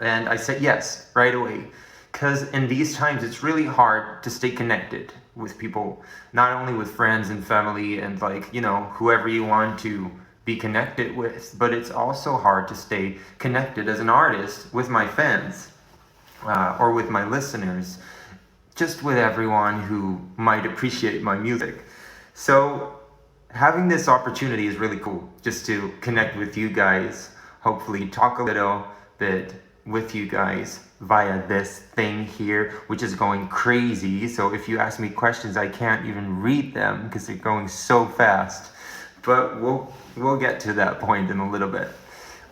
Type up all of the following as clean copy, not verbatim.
And I said yes right away. Because in these times, it's really hard to stay connected with people, not only with friends and family and whoever you want to be connected with, but it's also hard to stay connected as an artist with my fans or with my listeners, just with everyone who might appreciate my music. So having this opportunity is really cool, just to connect with you guys, hopefully talk a little bit with you guys via this thing here, which is going crazy. So if you ask me questions, I can't even read them because they're going so fast. But we'll get to that point in a little bit.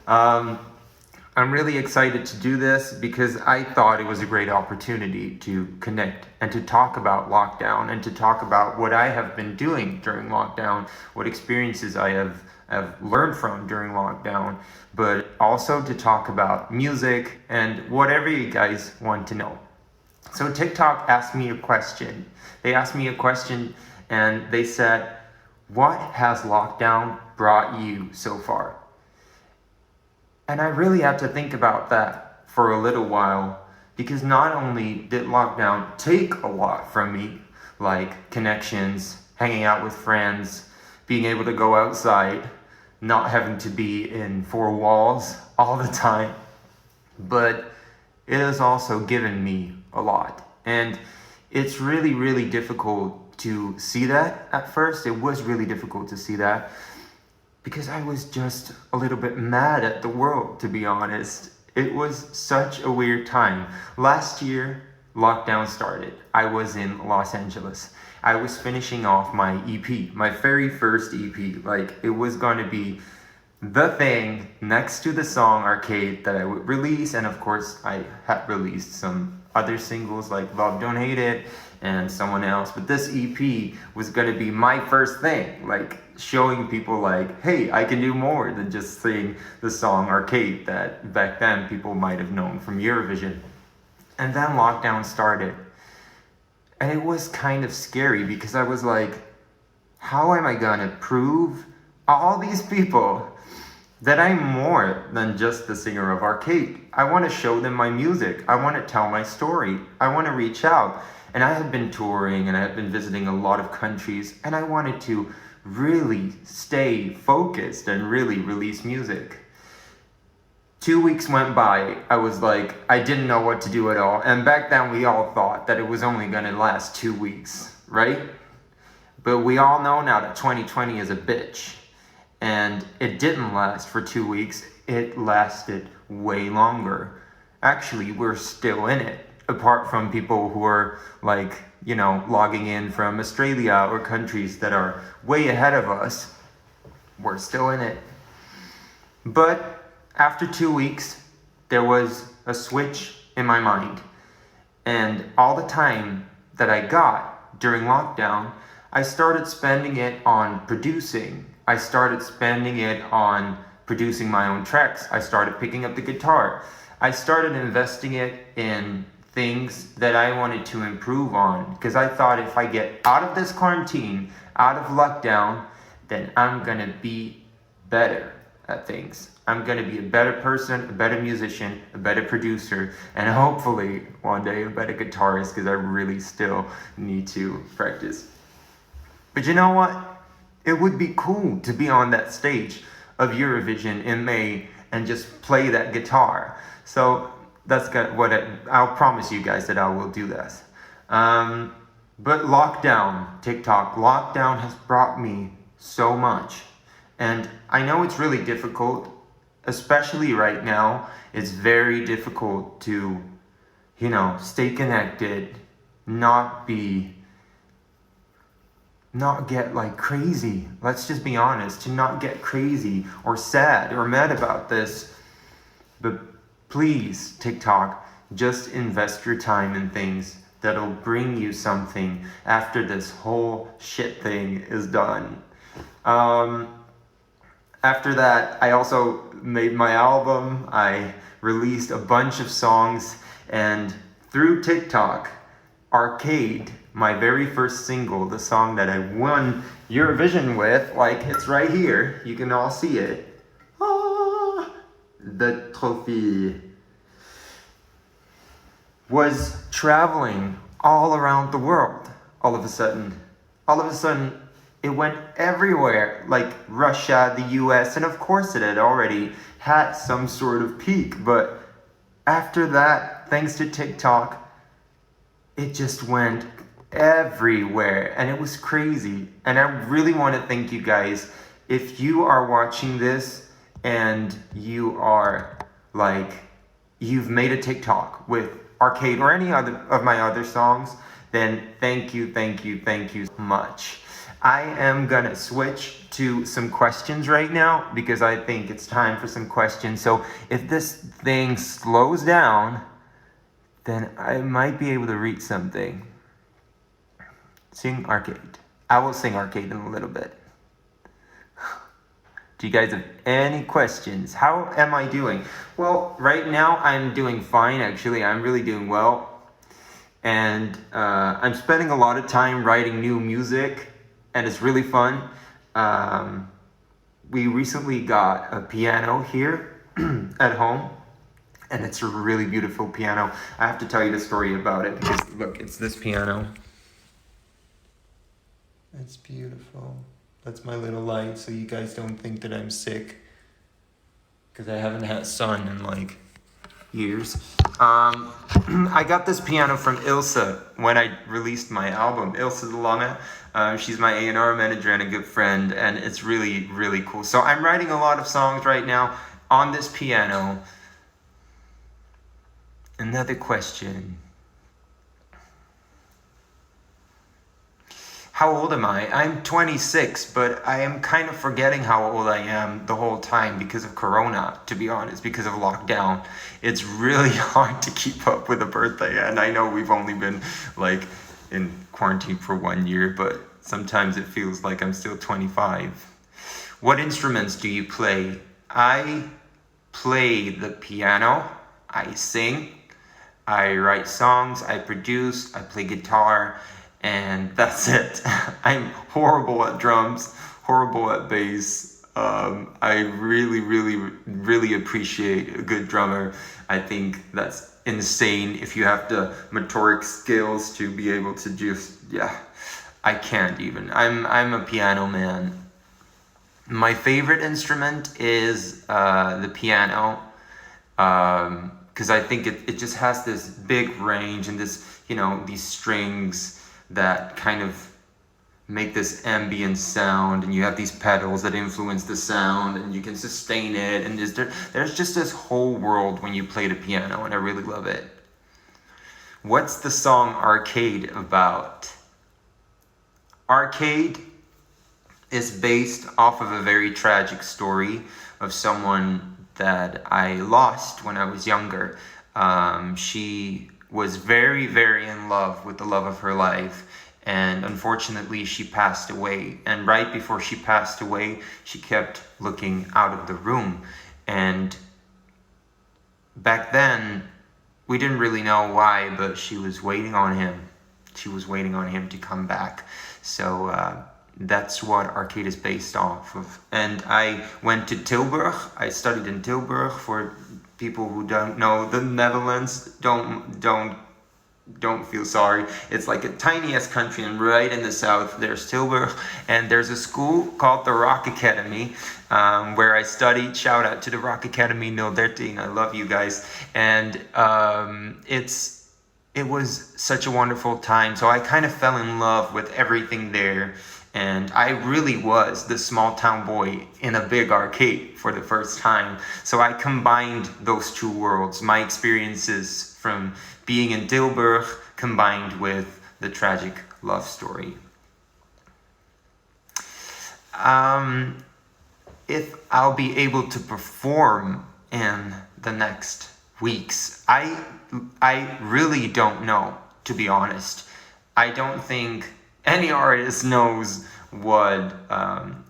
I'm really excited to do this because I thought it was a great opportunity to connect and to talk about lockdown and to talk about what I have been doing during lockdown, what experiences I have learned from during lockdown, but also to talk about music and whatever you guys want to know. So TikTok asked me a question. They asked me a question and they said, what has lockdown brought you so far? And I really had to think about that for a little while, because not only did lockdown take a lot from me, like connections, hanging out with friends, being able to go outside, not having to be in four walls all the time, but it has also given me a lot. And it's really, really difficult to see that at first. It was really difficult to see that because I was just a little bit mad at the world, to be honest. It was such a weird time. Last year, lockdown started. I was in Los Angeles. I was finishing off my EP, my very first EP. It was going to be the thing next to the song Arcade that I would release. And of course, I had released some other singles like Love Don't Hate It and someone else. But this EP was going to be my first thing, showing people hey, I can do more than just sing the song Arcade that back then people might have known from Eurovision. And then lockdown started. And it was kind of scary because I was like, how am I gonna prove all these people that I'm more than just the singer of Arcade? I want to show them my music. I want to tell my story. I want to reach out. And I have been touring and I have been visiting a lot of countries, and I wanted to really stay focused and really release music. 2 weeks went by. I was I didn't know what to do at all. And back then we all thought that it was only going to last 2 weeks, right? But we all know now that 2020 is a bitch. And it didn't last for 2 weeks. It lasted way longer. Actually, we're still in it. Apart from people who are logging in from Australia or countries that are way ahead of us, we're still in it. But after 2 weeks, there was a switch in my mind. And all the time that I got during lockdown, I started spending it on producing. I started spending it on producing my own tracks. I started picking up the guitar. I started investing it in things that I wanted to improve on, because I thought if I get out of this quarantine, out of lockdown, then I'm gonna be better at things. I'm gonna be a better person, a better musician, a better producer, and hopefully one day a better guitarist, because I really still need to practice. But you know what? It would be cool to be on that stage of Eurovision in May and just play that guitar. So that's what I'll promise you guys that I will do this. But TikTok lockdown has brought me so much. And I know it's really difficult, especially right now. It's very difficult to, stay connected, not get crazy. Let's just be honest, to not get crazy or sad or mad about this. But please, TikTok, just invest your time in things that'll bring you something after this whole shit thing is done. After that, I also made my album. I released a bunch of songs, and through TikTok, Arcade, my very first single, the song that I won Eurovision with, it's right here. You can all see it. The trophy. was traveling all around the world. All of a sudden, it went everywhere, like Russia, the US, and of course it had already had some sort of peak, but after that, thanks to TikTok, it just went everywhere, and it was crazy. And I really want to thank you guys. If you are watching this and you are like, you've made a TikTok with Arcade or any other of my other songs, then thank you so much. I am gonna switch to some questions right now because I think it's time for some questions. So if this thing slows down, then I might be able to read something. Sing Arcade. I will sing Arcade in a little bit. Do you guys have any questions? How am I doing? Well, right now I'm doing fine, actually. I'm really doing well. And I'm spending a lot of time writing new music, and it's really fun. We recently got a piano here at home, and it's a really beautiful piano. I have to tell you the story about it because look, it's this piano. It's beautiful. That's my little light, so you guys don't think that I'm sick, because I haven't had sun in like years. I got this piano from Ilse when I released my album. Ilse de Lange. She's my A&R manager and a good friend, and it's really, really cool. So I'm writing a lot of songs right now on this piano. Another question. How old am I? I'm 26, but I am kind of forgetting how old I am the whole time because of Corona, to be honest, because of lockdown. It's really hard to keep up with a birthday, and I know we've only been like in quarantine for 1 year, but sometimes it feels like I'm still 25. What instruments do you play? I play the piano, I sing, I write songs, I produce, I play guitar, and that's it. I'm horrible at drums, horrible at bass. I really appreciate a good drummer. I think that's insane if you have the motoric skills to be able to just, I can't even. I'm a piano man. My favorite instrument is the piano, because I think it just has this big range and this, these strings that kind of make this ambient sound, and you have these pedals that influence the sound, and you can sustain it, and there's just this whole world when you play the piano, and I really love it. What's the song Arcade about? Arcade is based off of a very tragic story of someone that I lost when I was younger. She was very, very in love with the love of her life, and unfortunately she passed away. And right before she passed away, she kept looking out of the room, and back then we didn't really know why, but she was waiting on him. She was waiting on him to come back. So that's what Arcade is based off of. And I went to Tilburg. I studied in Tilburg. For people who don't know the Netherlands, don't feel sorry. It's like a tiniest country, and right in the south there's Tilburg, and there's a school called the Rock Academy, where I studied. Shout out to the Rock Academy 013. I love you guys. And it was such a wonderful time. So I kind of fell in love with everything there. And I really was the small town boy in a big arcade for the first time. So I combined those two worlds, my experiences from being in Tilburg combined with the tragic love story. If I'll be able to perform in the next weeks, I really don't know, to be honest. I don't think any artist knows what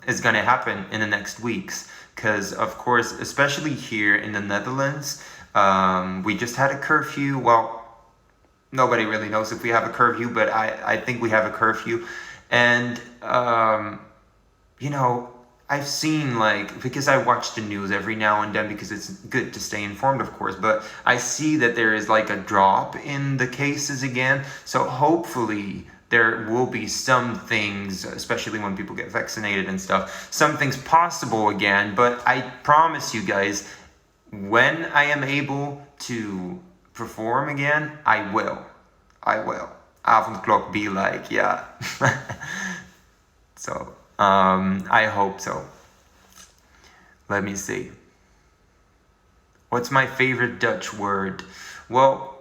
is going to happen in the next weeks, because of course, especially here in the Netherlands, we just had a curfew. Well, nobody really knows if we have a curfew, but I think we have a curfew. And I I've seen, like, because I watch the news every now and then because it's good to stay informed, of course, but I see that there is like a drop in the cases again. So hopefully there will be some things, especially when people get vaccinated and stuff, some things possible again. But I promise you guys, when I am able to perform again, I will. Avondklok be like, yeah. So, I hope so. Let me see. What's my favorite Dutch word? Well,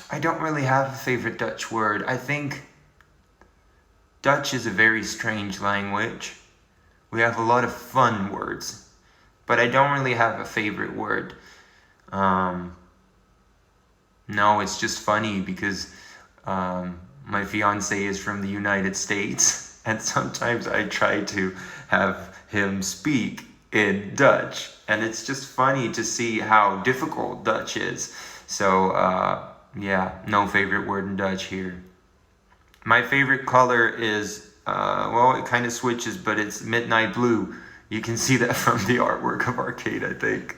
I don't really have a favorite Dutch word. I think Dutch is a very strange language. We have a lot of fun words, but I don't really have a favorite word. No, it's just funny because my fiance is from the United States, and sometimes I try to have him speak in Dutch, and it's just funny to see how difficult Dutch is. So yeah, no favorite word in Dutch here. My favorite color is, well, it kind of switches, but it's midnight blue. You can see that from the artwork of Arcade, I think.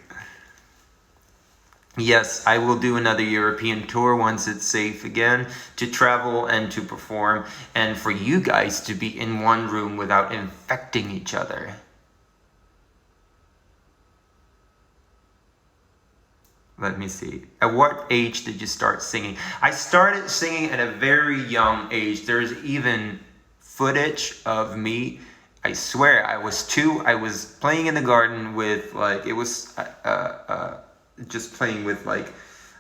Yes, I will do another European tour once it's safe again to travel and to perform, and for you guys to be in one room without infecting each other. Let me see. At what age did you start singing? I started singing at a very young age. There's even footage of me. I swear, I was 2. I was playing in the garden with, like, it was just playing with, like,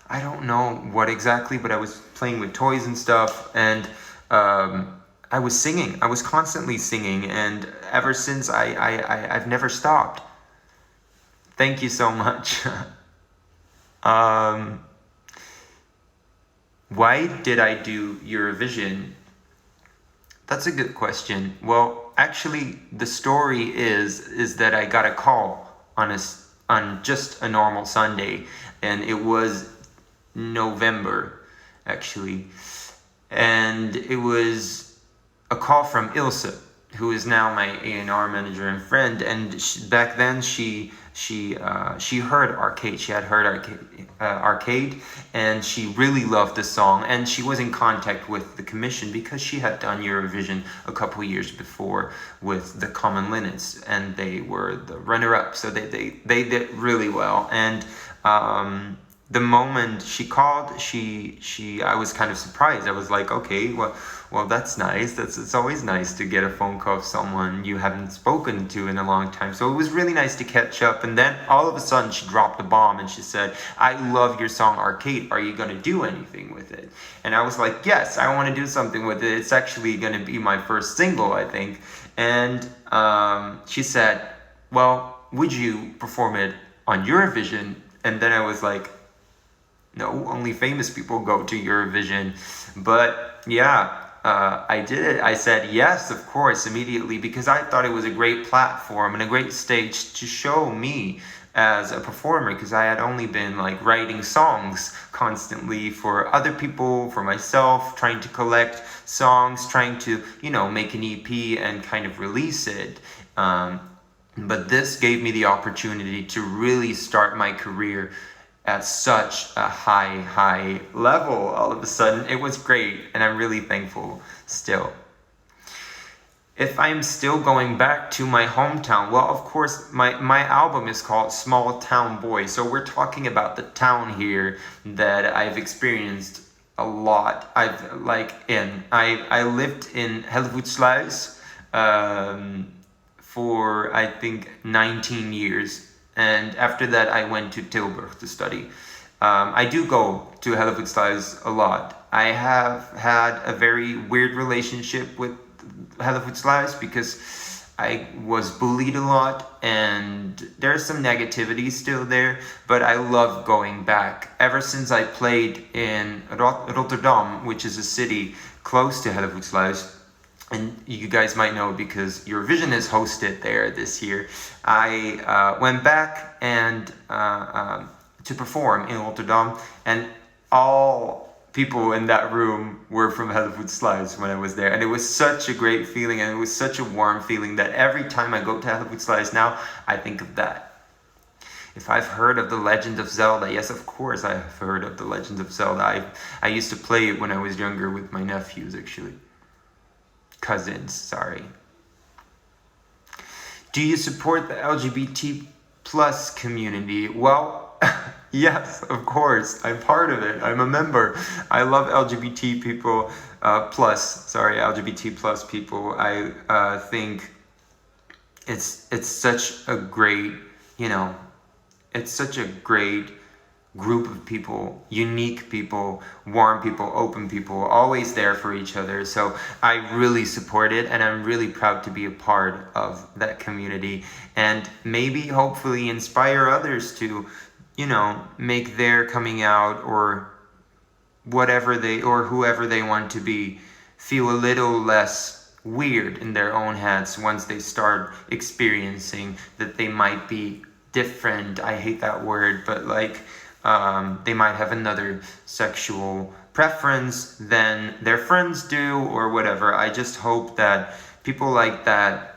I don't know what exactly, but I was playing with toys and stuff, and I was singing. I was constantly singing, and ever since I've never stopped. Thank you so much. Why did I do Eurovision? That's a good question. Well, actually, the story is that I got a call on just a normal Sunday, and it was November, actually, and it was a call from Ilse, who is now my A&R manager and friend, and back then she heard Arcade. She had heard Arcade, and she really loved the song, and she was in contact with the commission because she had done Eurovision a couple years before with the Common Linnets, and they were the runner-up, so they did really well. And the moment she called, I was kind of surprised. I was like, okay, well, that's nice. It's always nice to get a phone call of someone you haven't spoken to in a long time. So it was really nice to catch up. And then all of a sudden she dropped a bomb and she said, I love your song Arcade. Are you going to do anything with it? And I was like, yes, I want to do something with it. It's actually going to be my first single, I think. And she said, well, would you perform it on Eurovision? And then I was like, no, only famous people go to Eurovision. But yeah, I did it. I said yes, of course, immediately, because I thought it was a great platform and a great stage to show me as a performer, because I had only been like writing songs constantly for other people, for myself, trying to collect songs, trying to, make an EP and kind of release it. But this gave me the opportunity to really start my career at such a high level all of a sudden. It was great, and I'm really thankful still. If I'm still going back to my hometown, well, of course, my album is called Small Town Boy, so we're talking about the town here that I've experienced a lot. I lived in Hellevoetsluis for, I think, 19 years. And after that, I went to Tilburg to study. I do go to Hellevoetsluis a lot. I have had a very weird relationship with Hellevoetsluis because I was bullied a lot, and there's some negativity still there, but I love going back. Ever since I played in Rotterdam, which is a city close to Hellevoetsluis, and you guys might know because Eurovision is hosted there this year, I went back and to perform in Rotterdam, and all people in that room were from Hello Slice when I was there. And it was such a great feeling, and it was such a warm feeling that every time I go to Hello Slice now, I think of that. If I've heard of The Legend of Zelda, yes, of course I have heard of The Legend of Zelda. I used to play it when I was younger with my nephews, actually. Cousins, sorry. Do you support the LGBT plus community? Well, yes, of course. I'm part of it. I'm a member. I love LGBT people, LGBT plus people. I think it's such a great, it's such a great group of people, unique people, warm people, open people, always there for each other. So I really support it, and I'm really proud to be a part of that community, and maybe hopefully inspire others to, make their coming out or whatever whoever they want to be feel a little less weird in their own heads once they start experiencing that they might be different. I hate that word, but they might have another sexual preference than their friends do or whatever. I just hope that people like that,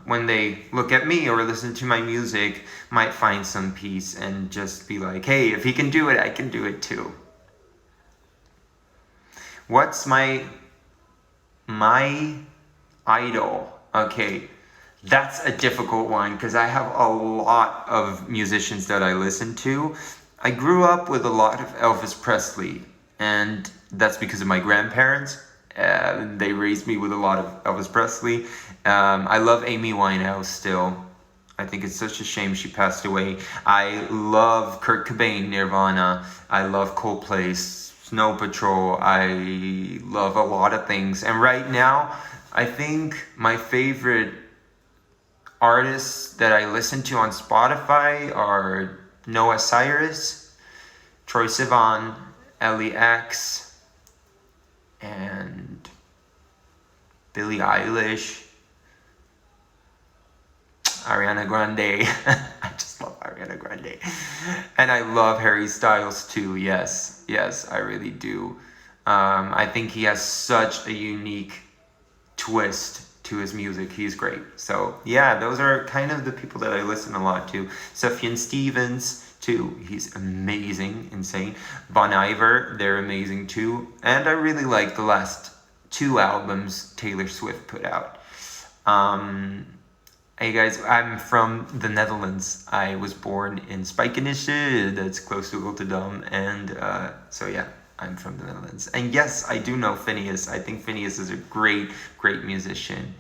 when they look at me or listen to my music, might find some peace and just be like, hey, if he can do it, I can do it too. What's my idol? Okay. That's a difficult one because I have a lot of musicians that I listen to. I grew up with a lot of Elvis Presley, and that's because of my grandparents. They raised me with a lot of Elvis Presley. I love Amy Winehouse still. I think it's such a shame she passed away. I love Kurt Cobain, Nirvana. I love Coldplay, Snow Patrol. I love a lot of things. And right now, I think my favorite artists that I listen to on Spotify are Noah Cyrus, Troye Sivan, Ellie X, and Billie Eilish, Ariana Grande. I just love Ariana Grande. And I love Harry Styles too. Yes, I really do. I think he has such a unique twist to his music. He's great. So yeah, those are kind of the people that I listen a lot to. Sufjan Stevens too. He's amazing, insane. Bon Iver, they're amazing too. And I really like the last 2 albums Taylor Swift put out. Hey guys, I'm from the Netherlands. I was born in Spijkenisse, that's close to Rotterdam, and so yeah, I'm from the Netherlands. And yes, I do know Phineas. I think Phineas is a great musician.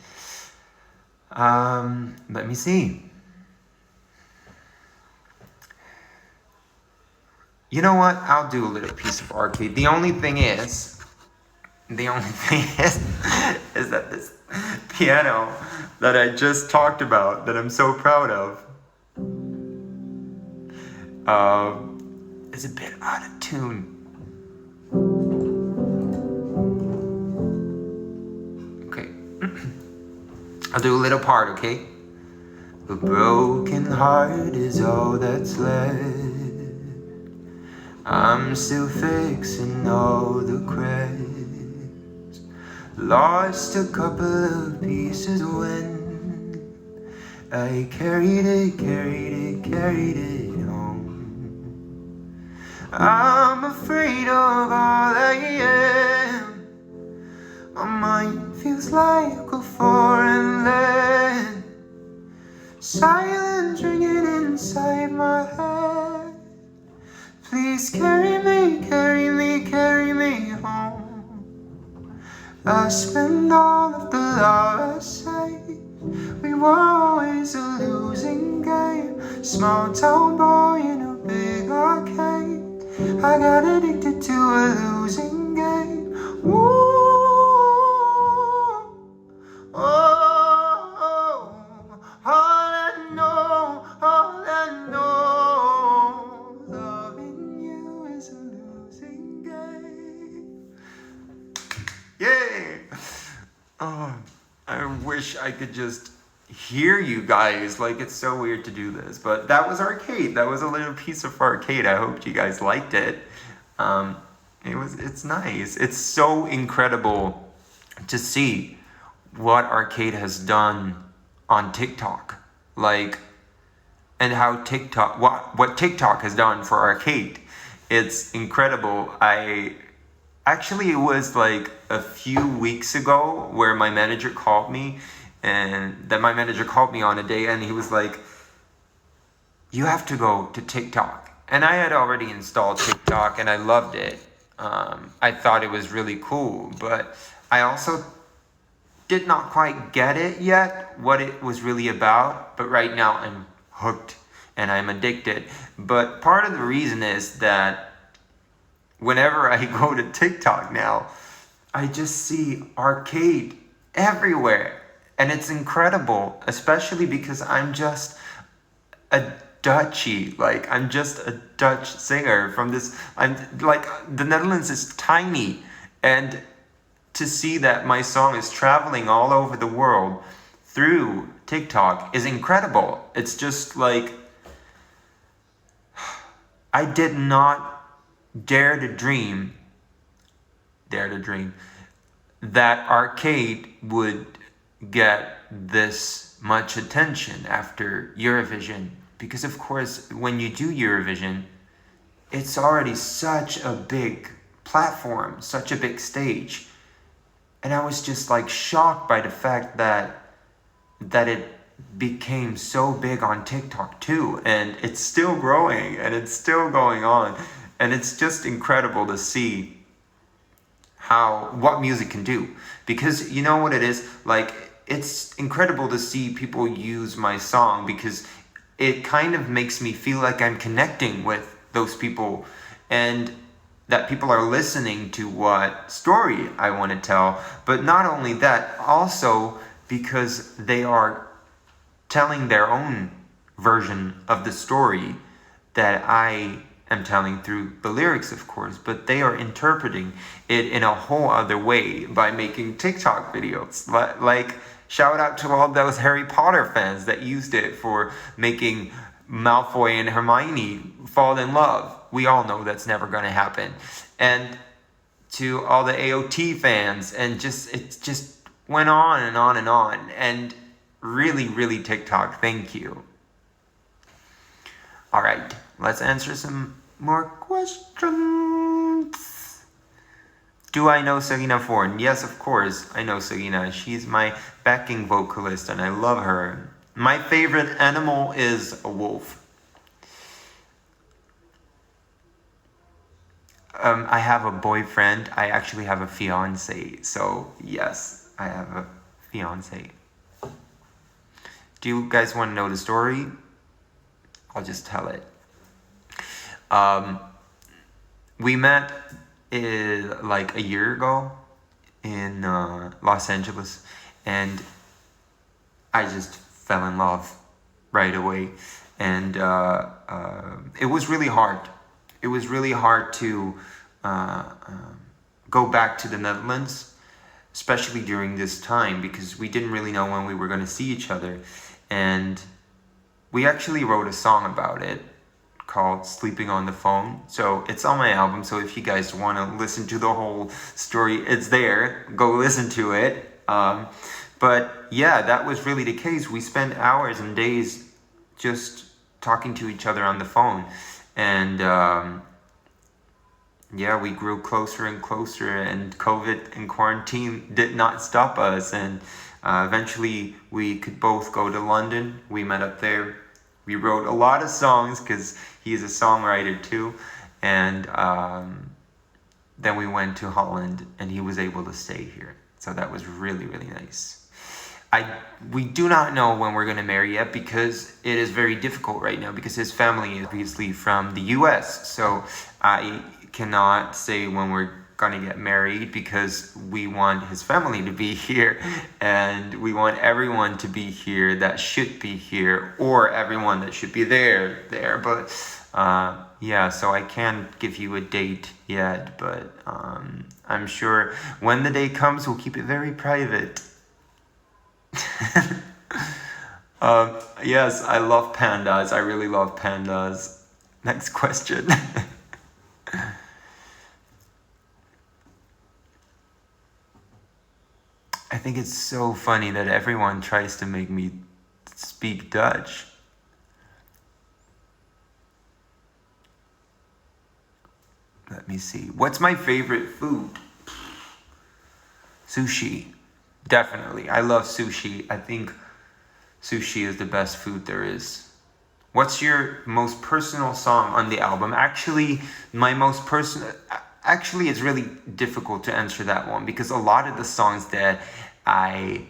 Let me see. You know what? I'll do a little piece of arcade. The only thing is that this piano that I just talked about, that I'm so proud of, is a bit out of tune. Okay. I'll do a little part, okay? A broken heart is all that's left. I'm still fixing all the cracks. Lost a couple of pieces when I carried it home. I'm afraid of all I am. My mind feels like a foreign land. Silence ringing inside my head. Please carry me home. I spent all of the love I saved. We were always a losing game. Small town boy in a big arcade. I got addicted to a losing game. Ooh, oh, all I know, loving you is a losing game. Yay! Oh, I wish I could just hear you guys. Like, it's so weird to do this, but that was arcade. That was a little piece of arcade. I hope you guys liked it. It's nice. It's so incredible to see what Arcade has done on TikTok. Like, and how TikTok, what TikTok has done for Arcade. It's incredible. Actually, it was like a few weeks ago where my manager called me, and then my manager called me on a day, and he was like, you have to go to TikTok. And I had already installed TikTok and I loved it. I thought it was really cool, but I also did not quite get it yet, what it was really about. But right now I'm hooked and I'm addicted. But part of the reason is that whenever I go to TikTok now, I just see Arcade everywhere. And it's incredible, especially because I'm just a Dutchie. Like, I'm just a Dutch singer from this. I'm like, the Netherlands is tiny. And to see that my song is traveling all over the world through TikTok is incredible. It's just like, I did not dare to dream that Arcade would get this much attention after Eurovision. Because of course, when you do Eurovision, it's already such a big platform, such a big stage. And I was just like shocked by the fact that it became so big on TikTok too. And it's still growing and it's still going on. And it's just incredible to see what music can do. Because you know what it is? Like, it's incredible to see people use my song because it kind of makes me feel like I'm connecting with those people and that people are listening to what story I want to tell. But not only that, also because they are telling their own version of the story that I am telling through the lyrics, of course, but they are interpreting it in a whole other way by making TikTok videos. Like, shout out to all those Harry Potter fans that used it for making Malfoy and Hermione fall in love. We all know that's never going to happen. And to all the AOT fans, and it just went on and on and on. And really, really TikTok, thank you. All right, let's answer some more questions. Do I know Serena Forn? Yes, of course, I know Serena. She's my backing vocalist and I love her. My favorite animal is a wolf. I have a boyfriend. I actually have a fiance. So yes, I have a fiance. Do you guys want to know the story? I'll just tell it. We met like a year ago in Los Angeles, and I just fell in love right away. And it was really hard. It was really hard to go back to the Netherlands, especially during this time, because we didn't really know when we were going to see each other. And we actually wrote a song about it called Sleeping on the Phone. So it's on my album. So if you guys want to listen to the whole story, it's there. Go listen to it. But yeah, that was really the case. We spent hours and days just talking to each other on the phone. And yeah, we grew closer and closer, and COVID and quarantine did not stop us. And eventually we could both go to London. We met up there. We wrote a lot of songs because he's a songwriter too. And then we went to Holland and he was able to stay here. So that was really, really nice. We do not know when we're going to marry yet because it is very difficult right now because his family is obviously from the US. So I cannot say when we're going to get married because we want his family to be here and we want everyone to be here that should be here, or everyone that should be there. But yeah, so I can't give you a date yet, but I'm sure when the day comes, we'll keep it very private. Yes, I love pandas. I really love pandas. Next question. I think it's so funny that everyone tries to make me speak Dutch. Let me see. What's my favorite food? Sushi. Definitely. I love sushi. I think sushi is the best food there is. What's your most personal song on the album? Actually, it's really difficult to answer that one because a lot of the songs that I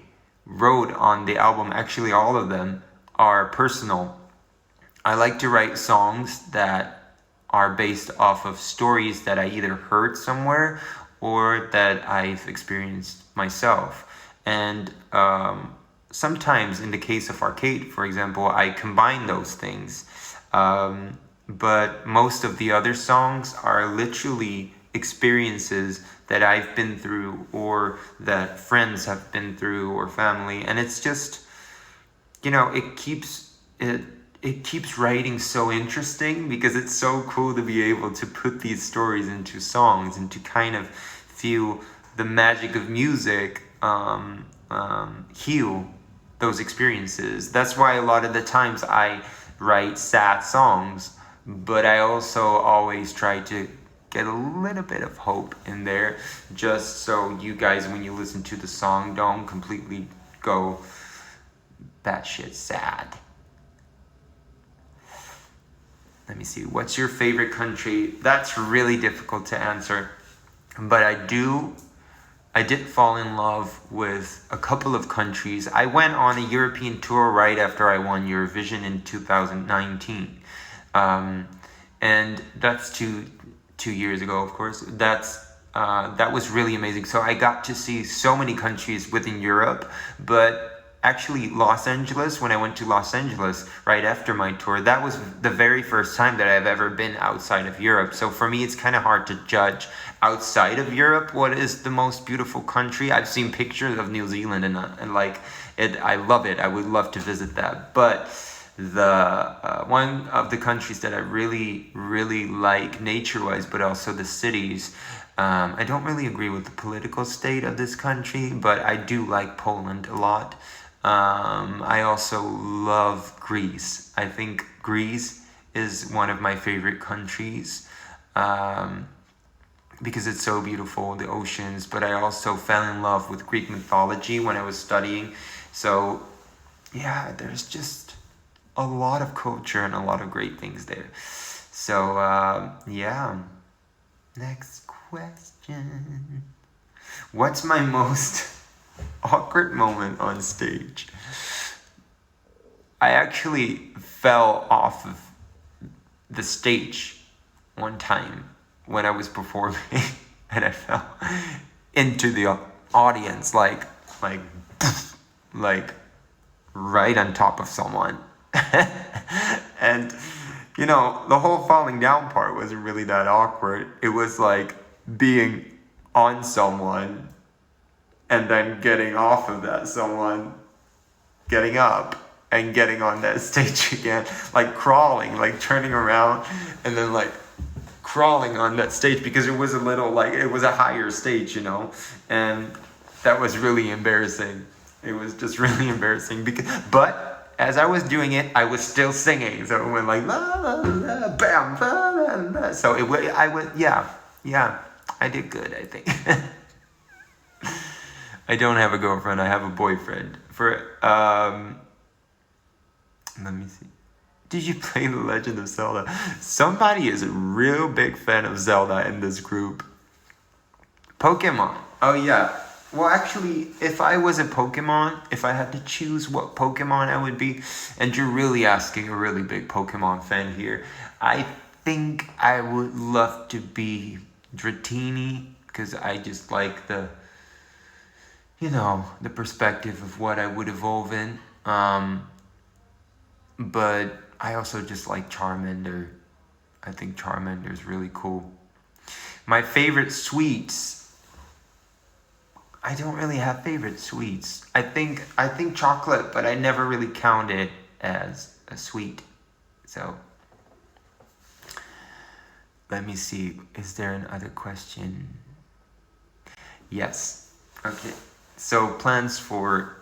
wrote on the album, actually all of them, are personal. I like to write songs that are based off of stories that I either heard somewhere or that I've experienced myself. And sometimes in the case of Arcade, for example, I combine those things. But most of the other songs are literally experiences that I've been through or that friends have been through or family. And it's just, it keeps writing so interesting because it's so cool to be able to put these stories into songs and to kind of feel the magic of music heal those experiences. That's why a lot of the times I write sad songs, but I also always try to get a little bit of hope in there, just so you guys, when you listen to the song, don't completely go batshit sad. Let me see. What's your favorite country? That's really difficult to answer, but I did fall in love with a couple of countries. I went on a European tour right after I won Eurovision in 2019. And that's two years ago, of course. That was really amazing. So I got to see so many countries within Europe, but actually Los Angeles, when I went to Los Angeles right after my tour, that was the very first time that I've ever been outside of Europe. So for me, it's kind of hard to judge outside of Europe what is the most beautiful country. I've seen pictures of New Zealand and like it. I love it. I would love to visit that. But the one of the countries that I really, really like nature-wise, but also the cities. I don't really agree with the political state of this country, but I do like Poland a lot. I also love Greece. I think Greece is one of my favorite countries because it's so beautiful, the oceans, but I also fell in love with Greek mythology when I was studying. So yeah, there's just a lot of culture and a lot of great things there. So yeah, next question. What's my most awkward moment on stage? I actually fell off of the stage one time when I was performing and I fell into the audience like right on top of someone. And the whole falling down part wasn't really that awkward. It was like being on someone and then getting off of that someone, getting up and getting on that stage again, like crawling, like turning around and then like crawling on that stage because it was it was a higher stage, and that was really embarrassing. It was just really embarrassing but as I was doing it, I was still singing. So it went like, la, la, la, bam, la, la, la. So I did good, I think. I don't have a girlfriend, I have a boyfriend. Let me see. Did you play The Legend of Zelda? Somebody is a real big fan of Zelda in this group. Pokemon. Oh yeah. Well, actually, if I was a Pokemon, if I had to choose what Pokemon I would be, and you're really asking a really big Pokemon fan here, I think I would love to be Dratini, because I just like the perspective of what I would evolve in. But I also just like Charmander. I think Charmander is really cool. My favorite sweets. I don't really have favorite sweets. I think chocolate, but I never really count it as a sweet. So let me see. Is there another question? Yes. Okay. So plans for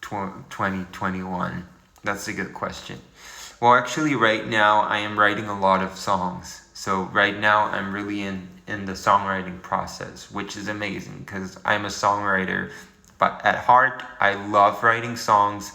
2021. That's a good question. Well, actually right now I am writing a lot of songs. So right now I'm really in the songwriting process, which is amazing because I'm a songwriter. But at heart, I love writing songs.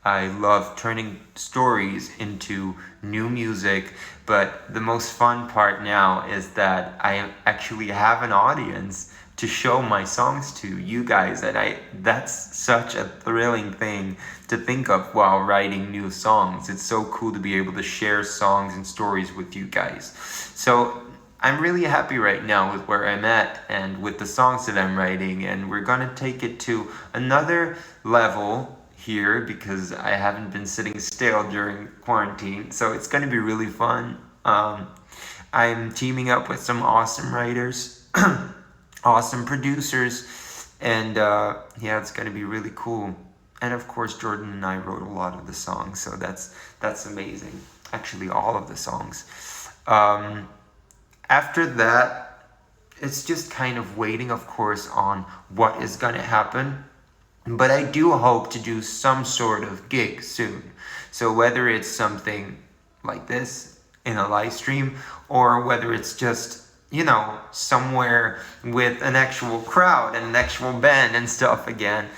I love turning stories into new music. But the most fun part now is that I actually have an audience to show my songs to you guys. And that's such a thrilling thing to think of while writing new songs. It's so cool to be able to share songs and stories with you guys. So I'm really happy right now with where I'm at and with the songs that I'm writing, and we're gonna take it to another level here because I haven't been sitting still during quarantine, so it's gonna be really fun. I'm teaming up with some awesome writers, awesome producers, and yeah, it's gonna be really cool. And of course, Jordan and I wrote a lot of the songs, so that's amazing. Actually, all of the songs. After that, it's just kind of waiting, of course, on what is going to happen. But I do hope to do some sort of gig soon. So whether it's something like this in a live stream, or whether it's just, somewhere with an actual crowd and an actual band and stuff again,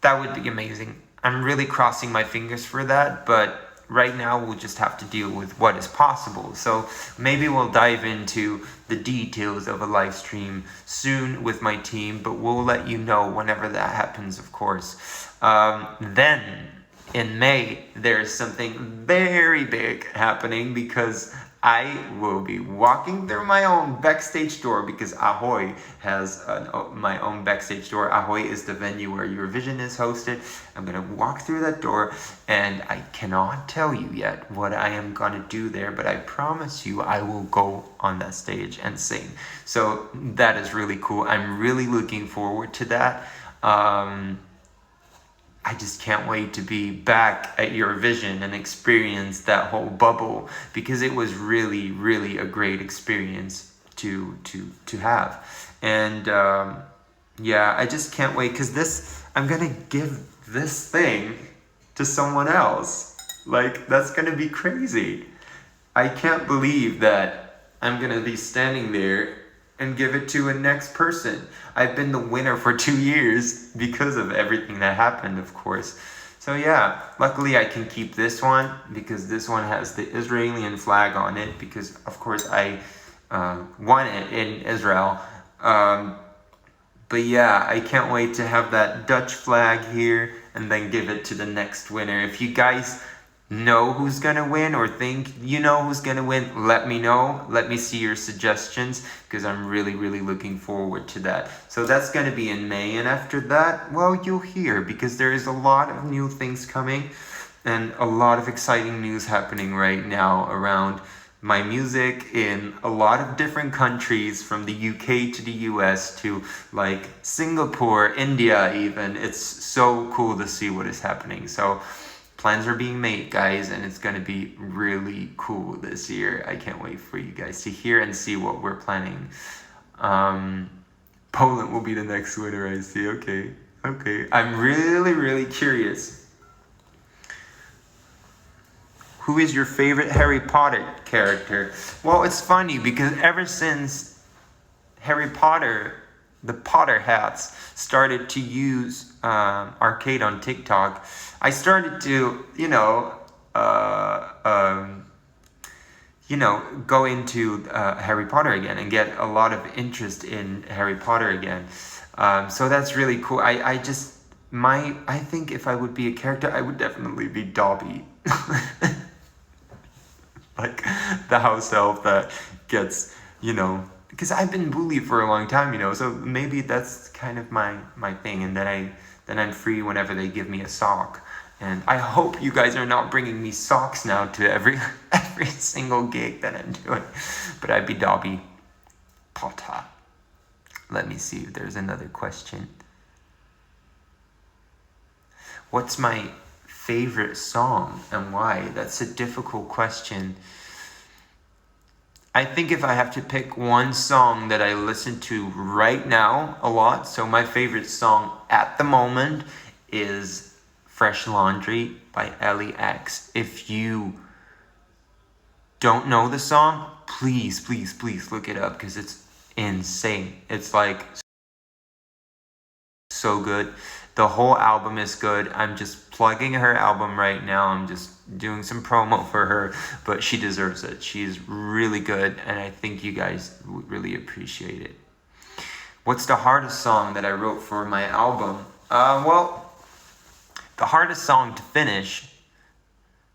that would be amazing. I'm really crossing my fingers for that, but right now we'll just have to deal with what is possible. So maybe we'll dive into the details of a live stream soon with my team, but we'll let you know whenever that happens, of course. Then in May, there's something very big happening because I will be walking through my own backstage door because Ahoy has my own backstage door. Ahoy is the venue where Eurovision is hosted. I'm going to walk through that door, and I cannot tell you yet what I am going to do there, but I promise you I will go on that stage and sing. So that is really cool. I'm really looking forward to that. I just can't wait to be back at Eurovision and experience that whole bubble because it was really, really a great experience to have. And yeah, I just can't wait because I'm gonna give this thing to someone else. Like, that's gonna be crazy. I can't believe that I'm gonna be standing there and give it to a next person. I've been the winner for 2 years because of everything that happened, of course. So yeah, luckily I can keep this one because this one has the Israeli flag on it because, of course, I won it in Israel. But yeah, I can't wait to have that Dutch flag here and then give it to the next winner. If you guys know who's gonna win or think you know who's gonna win, let me know. Let me see your suggestions because I'm really, really looking forward to that. So that's gonna be in May, and after that, well, you'll hear because there is a lot of new things coming and a lot of exciting news happening right now around my music in a lot of different countries, from the UK to the US to like Singapore, India even. It's so cool to see what is happening. So plans are being made, guys, and it's going to be really cool this year. I can't wait for you guys to hear and see what we're planning. Poland will be the next winner, I see. Okay. I'm really, really curious. Who is your favorite Harry Potter character? Well, it's funny because ever since Harry Potter, the Potter hats, started to use arcade on TikTok, I started to, go into Harry Potter again and get a lot of interest in Harry Potter again. So that's really cool. I think if I would be a character, I would definitely be Dobby. Like the house elf that gets, because I've been bullied for a long time, so maybe that's kind of my thing, and then I'm free whenever they give me a sock. And I hope you guys are not bringing me socks now to every single gig that I'm doing. But I'd be Dobby Potter. Let me see if there's another question. What's my favorite song and why? That's a difficult question. I think if I have to pick one song that I listen to right now a lot, so my favorite song at the moment is Fresh Laundry by LEX. If you don't know the song, please look it up because it's insane. It's like so good. The whole album is good. I'm just plugging her album right now. I'm just doing some promo for her, but she deserves it. She's really good, and I think you guys would really appreciate it. What's the hardest song that I wrote for my album? Well, the hardest song to finish,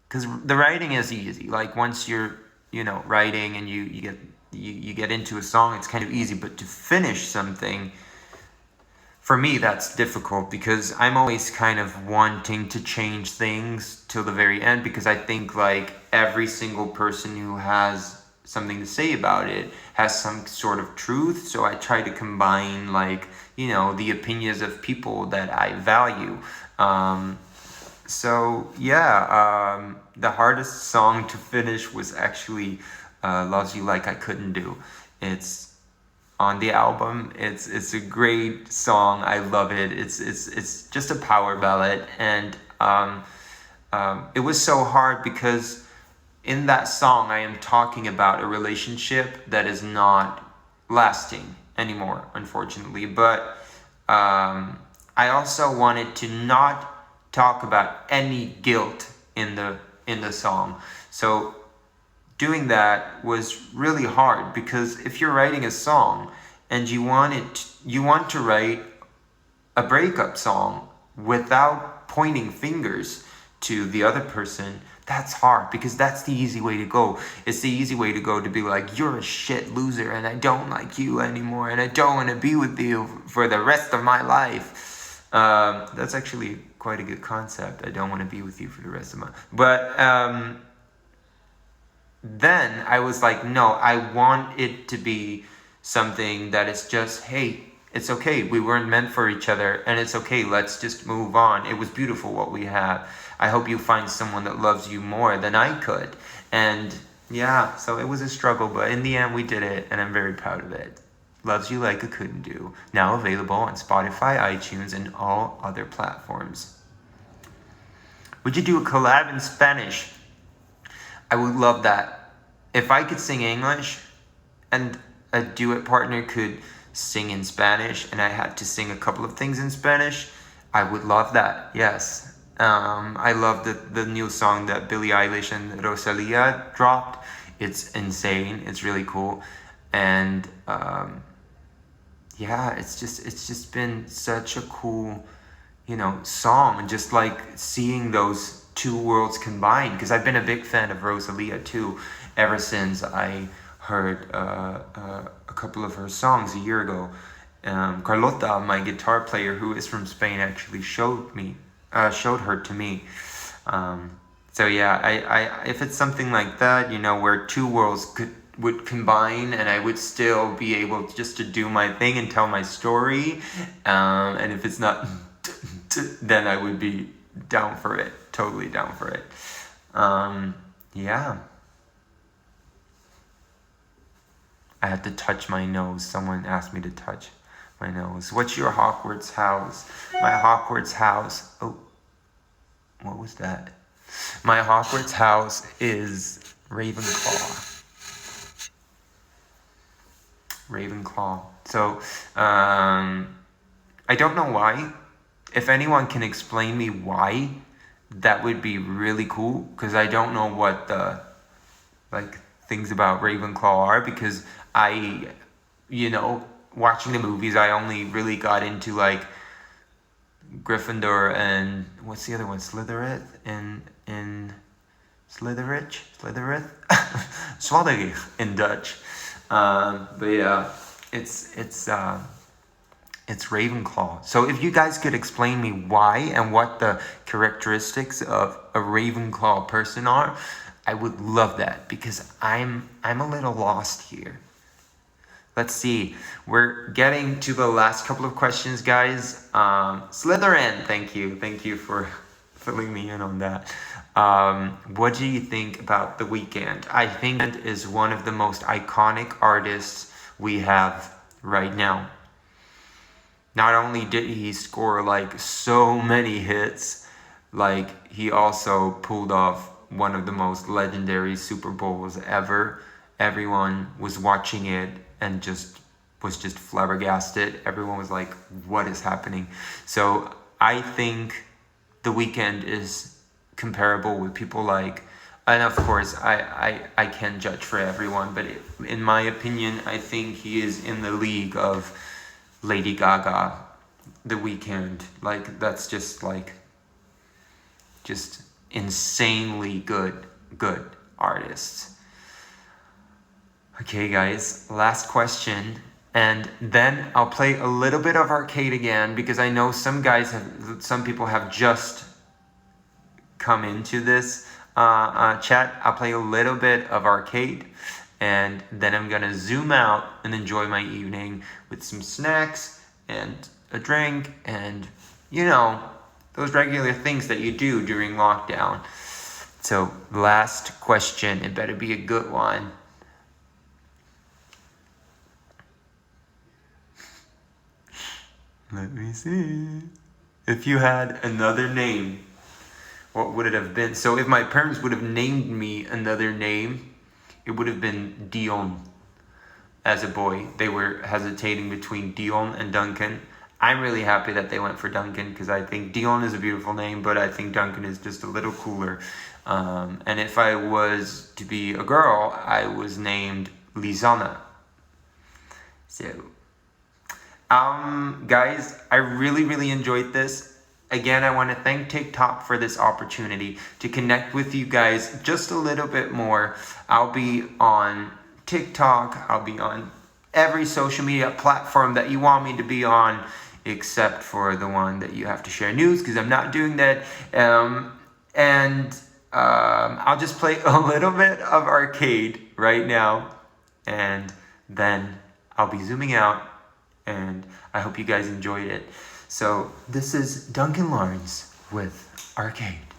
because the writing is easy. Like once you're, writing and you get into a song, it's kind of easy. But to finish something, for me, that's difficult because I'm always kind of wanting to change things till the very end, because I think like every single person who has something to say about it has some sort of truth. So I try to combine like, the opinions of people that I value. The hardest song to finish was actually Loves You Like I Couldn't Do. It's on the album. It's a great song. I love it. It's just a power ballad, and it was so hard because in that song I am talking about a relationship that is not lasting anymore, unfortunately. But I also wanted to not talk about any guilt in the song. So doing that was really hard, because if you're writing a song and you want to write a breakup song without pointing fingers to the other person, that's hard, because that's the easy way to go. It's the easy way to go to be like, you're a shit loser and I don't like you anymore and I don't want to be with you for the rest of my life. That's actually quite a good concept. I don't want to be with you for the rest of my... But then I was like, no, I want it to be something that is just, hey, it's okay. We weren't meant for each other, and it's okay. Let's just move on. It was beautiful what we have. I hope you find someone that loves you more than I could. And yeah, so it was a struggle, but in the end we did it, and I'm very proud of it. Loves You Like I Couldn't Do. Now available on Spotify, iTunes, and all other platforms. Would you do a collab in Spanish? I would love that. If I could sing English and a duet partner could sing in Spanish and I had to sing a couple of things in Spanish, I would love that. Yes. I love the new song that Billie Eilish and Rosalia dropped. It's insane. It's really cool. And it's just been such a cool, song. Just like seeing those two worlds combined, because I've been a big fan of Rosalia too ever since I heard a couple of her songs a year ago. Carlota, my guitar player who is from Spain, actually showed her to me. If it's something like that, where two worlds would combine and I would still be able just to do my thing and tell my story, and if it's not then I would be down for it, totally down for it. I had to touch my nose. Someone asked me to touch my nose. What's your Hogwarts house? My Hogwarts house... Oh, what was that? My Hogwarts house is Ravenclaw. So, I don't know why. If anyone can explain me why, that would be really cool, because I don't know what the things about Ravenclaw are, because I, watching the movies, I only really got into Gryffindor and what's the other one? Slytherin in Slytherich? Swadderig in Dutch. It's Ravenclaw. So if you guys could explain me why and what the characteristics of a Ravenclaw person are, I would love that, because I'm a little lost here. Let's see. We're getting to the last couple of questions, guys. Slytherin, thank you for filling me in on that. What do you think about The Weeknd? I think it is one of the most iconic artists we have right now. Not only did he score like so many hits, like he also pulled off one of the most legendary Super Bowls ever. Everyone was watching it and was just flabbergasted. Everyone was like, what is happening? So I think The Weeknd is comparable with people like, and of course I can't judge for everyone, but in my opinion, I think he is in the league of Lady Gaga, The Weeknd. Like, that's just insanely good artists. Okay guys, last question, and then I'll play a little bit of arcade again, because I know some people have just come into this chat. I'll play a little bit of arcade, and then I'm gonna zoom out and enjoy my evening with some snacks and a drink and, you know, those regular things that you do during lockdown. So last question, it better be a good one. Let me see. If you had another name, what would it have been? So if my parents would have named me another name, it would have been Dion. As a boy, they were hesitating between Dion and Duncan. I'm really happy that they went for Duncan, because I think Dion is a beautiful name, but I think Duncan is just a little cooler. And if I was to be a girl, I was named Lisanna. So, guys, I really enjoyed this. Again, I want to thank TikTok for this opportunity to connect with you guys just a little bit more. I'll be on TikTok. I'll be on every social media platform that you want me to be on, except for the one that you have to share news, because I'm not doing that. I'll just play a little bit of arcade right now, and then I'll be zooming out, and I hope you guys enjoyed it. So this is Duncan Laurence with Arcade.